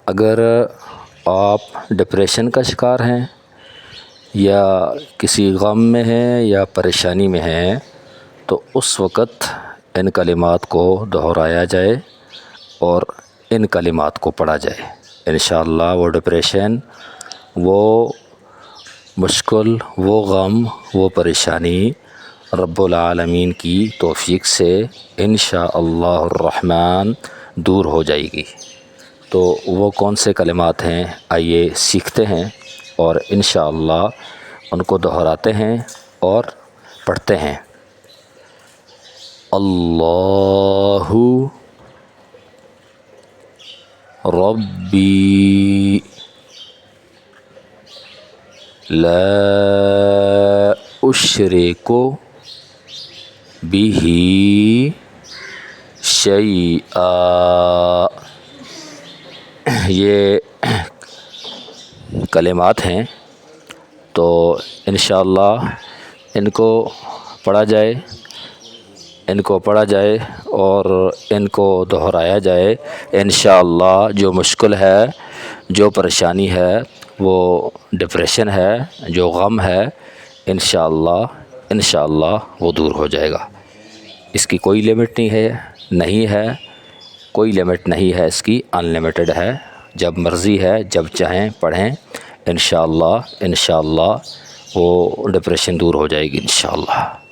اگر آپ ڈپریشن کا شکار ہیں یا کسی غم میں ہیں یا پریشانی میں ہیں تو اس وقت ان کلمات کو دہرایا جائے اور ان کلمات کو پڑھا جائے۔ انشاءاللہ وہ ڈپریشن، وہ مشکل، وہ غم، وہ پریشانی رب العالمین کی توفیق سے انشاءاللہ الرحمن دور ہو جائے گی۔ تو وہ کون سے کلمات ہیں آئیے سیکھتے ہیں اور انشاءاللہ ان کو دہراتے ہیں اور پڑھتے ہیں۔ اللہ ربی لا اشرک بہ شیئا۔ یہ کلمات ہیں، تو انشاءاللہ ان کو پڑھا جائے اور ان کو دہرایا جائے۔ انشاءاللہ جو مشکل ہے، جو پریشانی ہے، وہ ڈپریشن ہے، جو غم ہے، انشاءاللہ وہ دور ہو جائے گا۔ اس کی کوئی لمٹ نہیں ہے، کوئی لمٹ نہیں ہے اس کی، ان لمیٹڈ ہے۔ جب مرضی ہے، جب چاہیں پڑھیں، انشاءاللہ وہ ڈپریشن دور ہو جائے گی انشاءاللہ۔